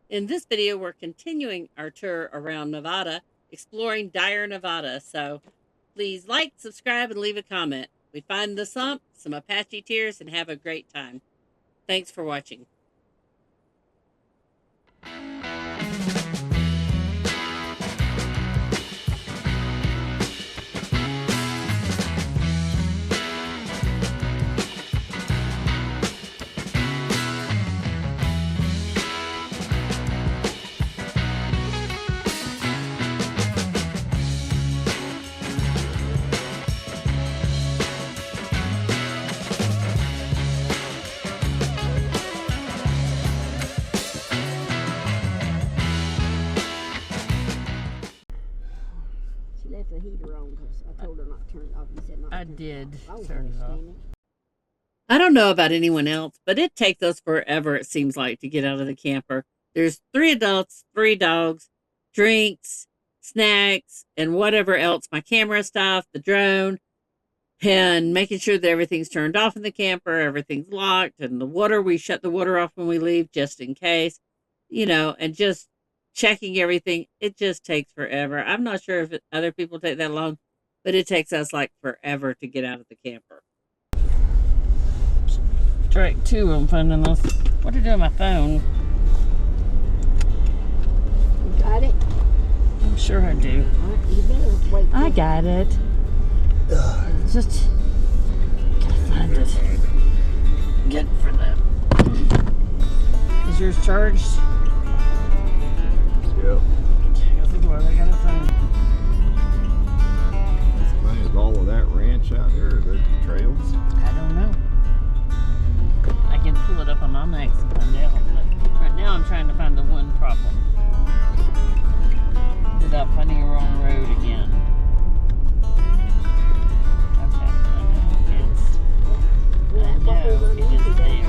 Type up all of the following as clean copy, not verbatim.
In this video, we're continuing our tour around Nevada, exploring Dyer, Nevada. So please like, subscribe, and leave a comment. We find the Sump, some Apache Tears, and have a great time. Thanks for watching. She left the heater on because I told her not to turn it off. You said not to I turn did it off. turn it off. It. I don't know about anyone else, but it takes us forever, it seems like, to get out of the camper. There's 3 adults, 3 dogs, drinks, snacks, and whatever else, my camera stuff, the drone, and making sure that everything's turned off in the camper, everything's locked, and the water, we shut the water off when we leave just in case, and just checking everything. It just takes forever. I'm not sure if other people take that long, but it takes us like forever to get out of the camper. Strike 2 on finding us. What did I do on my phone? You got it? I'm sure I do. Right, you better wait. I got it. Just gotta find it. Good for them. Is yours charged? Yep. I got a phone. Is all of that ranch out there, or the trails? I don't know. I can pull it up on my maps and find out, but right now I'm trying to find the one problem without finding a wrong road again. Okay, I know it is there.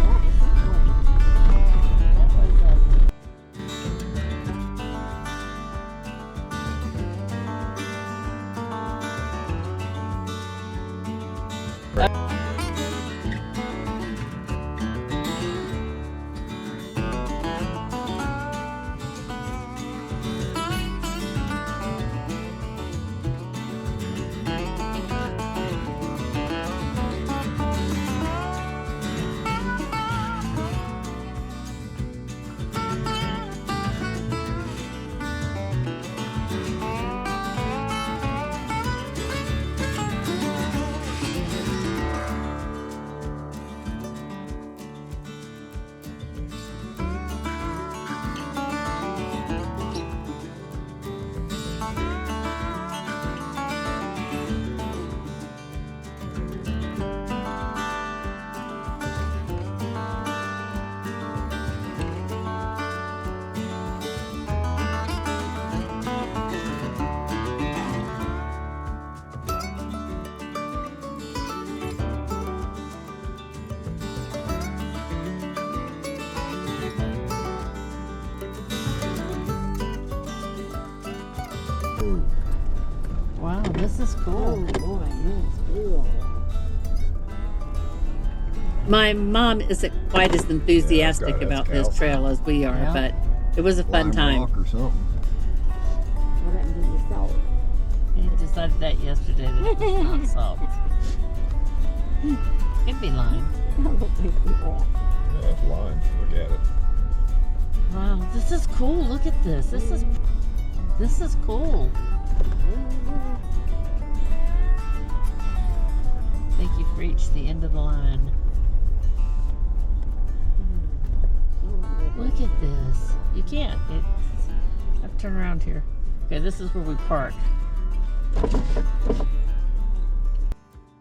That was wow, this is cool. Oh boy, yes, cool. My mom isn't quite as enthusiastic about this trail as we are, but it was a fun time. Rock or something. What happened to your salt? We decided that yesterday that it was not salt. Could be lime. I don't think we are. Yeah, that's lime. Look at it. Wow, this is cool. Look at this. This is cool. I think you've reached the end of the line. Look at this. You can't. I have to turn around here. Okay, this is where we park.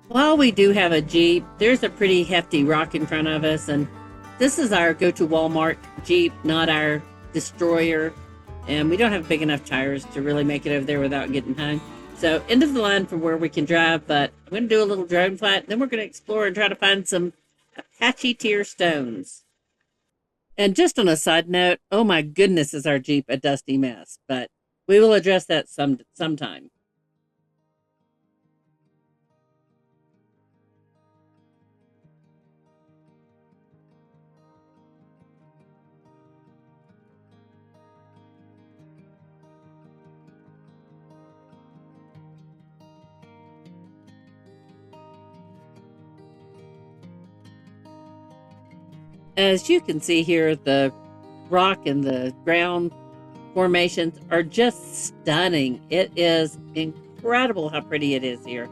While we do have a Jeep, there's a pretty hefty rock in front of us, and this is our go-to Walmart Jeep, not our destroyer. And we don't have big enough tires to really make it over there without getting hung. So end of the line from where we can drive, but I'm going to do a little drone flight. Then we're going to explore and try to find some Apache Tear stones. And just on a side note, oh my goodness, is our Jeep a dusty mess. But we will address that sometime. As you can see here, the rock and the ground formations are just stunning. It is incredible how pretty it is here.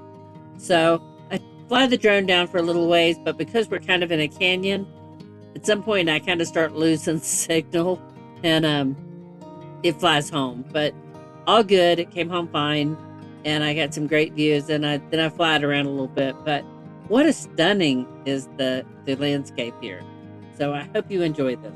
So I fly the drone down for a little ways, but because we're kind of in a canyon, at some point I kind of start losing signal, and it flies home. But all good. It came home fine, and I got some great views. And then I fly it around a little bit. But what a stunning is the landscape here. So I hope you enjoy this.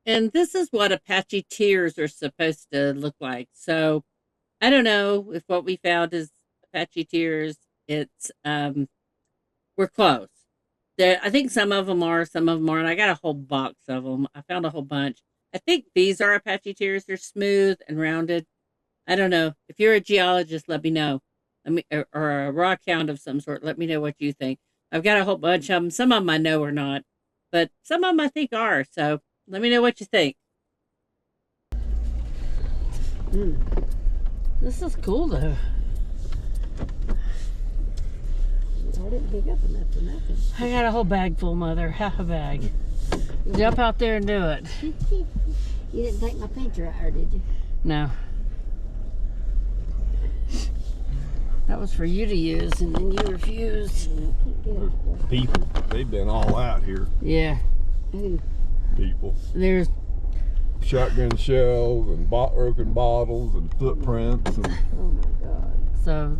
And this is what Apache Tears are supposed to look like. So I don't know if what we found is Apache Tears. It's we're close. There, I think some of them are, some of them aren't. I got a whole box of them. I found a whole bunch. I think these are Apache Tears. They're smooth and rounded. I don't know. If you're a geologist, let me know. Or a rock hound of some sort. Let me know what you think. I've got a whole bunch of them. Some of them I know are not, but some of them I think are. So let me know what you think. This is cool though. I didn't pick up enough for nothing. I got a whole bag full, Mother. Half a bag. Jump out there and do it. You didn't take my pincher out, did you? No. That was for you to use, and then you refused. People, they've been all out here. Yeah. Ooh. People. There's Shotgun shells and broken bottles and footprints. And Oh my God. so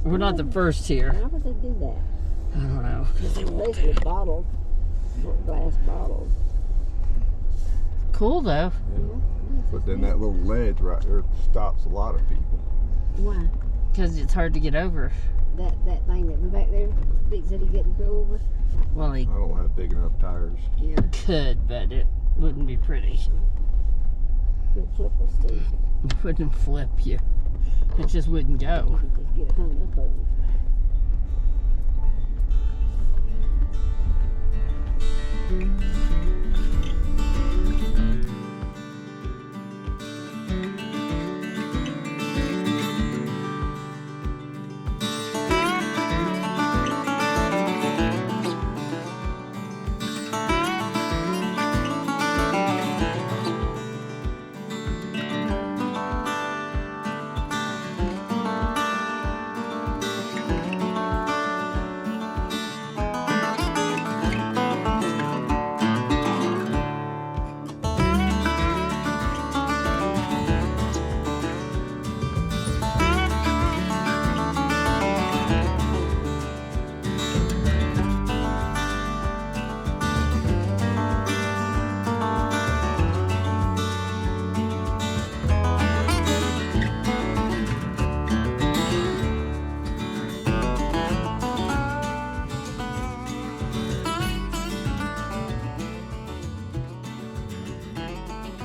we're not the first here. How would they do that? I don't know. Especially bottles, glass bottles. Cool though. but then that little ledge right there stops a lot of people. Why? Because it's hard to get over. That thing that was back there, Big said he couldn't go over. Well, he I don't have big enough tires. Yeah. could, but it wouldn't be pretty. Could flip us too. It wouldn't flip you. It just wouldn't go. You could just get hung up on it.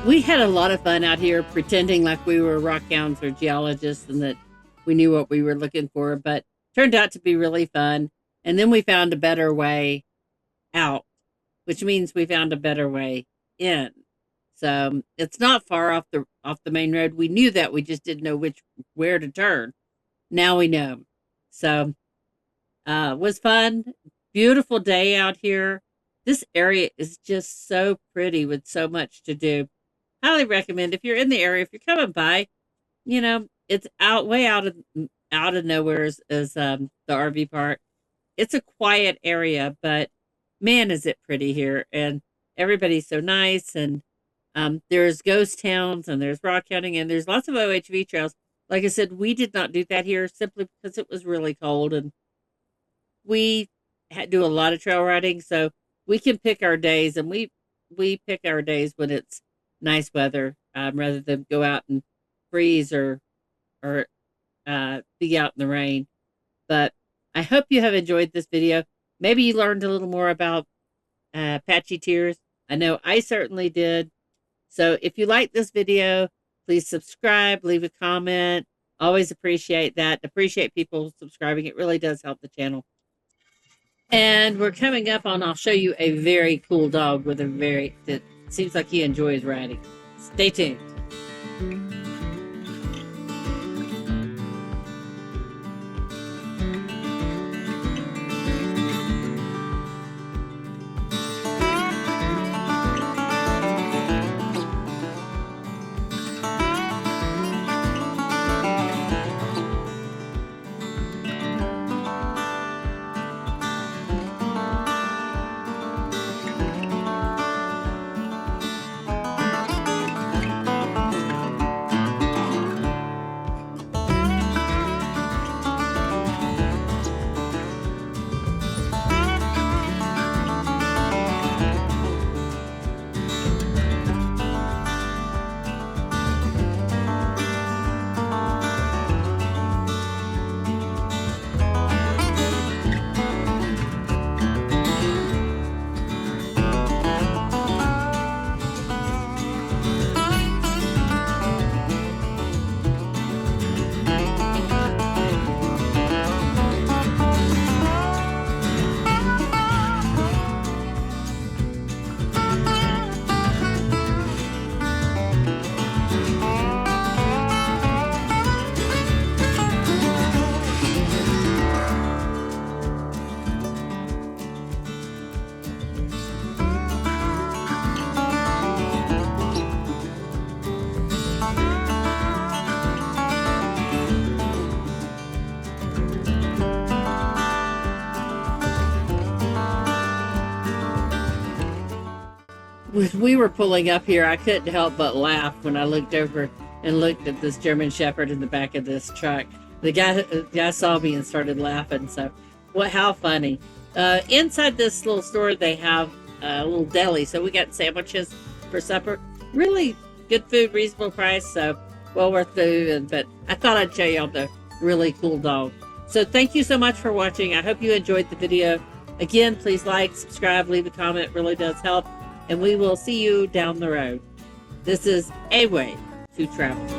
We had a lot of fun out here pretending like we were rock hounds or geologists and that we knew what we were looking for, but turned out to be really fun. And then we found a better way out, which means we found a better way in. So it's not far off the main road. We knew that, we just didn't know where to turn. Now we know. So it was fun. Beautiful day out here. This area is just so pretty with so much to do. Highly recommend if you're in the area, if you're coming by, you know, it's way out of nowhere is the RV park. It's a quiet area, but man, is it pretty here. And everybody's so nice. And there's ghost towns and there's rock hounding and there's lots of OHV trails. Like I said, we did not do that here simply because it was really cold and we do a lot of trail riding. So we can pick our days, and we pick our days when it's nice weather, rather than go out and freeze or be out in the rain. But I hope you have enjoyed this video. Maybe you learned a little more about Apache Tears. I know I certainly did. So if you like this video, please subscribe, leave a comment. Always appreciate that. Appreciate people subscribing. It really does help the channel. And we're coming up on, I'll show you a very cool dog with that seems like he enjoys riding. Stay tuned. we were pulling up here, I couldn't help but laugh when I looked over and looked at this German Shepherd in the back of this truck. The guy saw me and started laughing. So, how funny! Inside this little store, they have a little deli, so we got sandwiches for supper. Really good food, reasonable price, so well worth the. But I thought I'd show y'all the really cool dog. So thank you so much for watching. I hope you enjoyed the video. Again, please like, subscribe, leave a comment. It really does help. And we will see you down the road. This is A Way to Travel.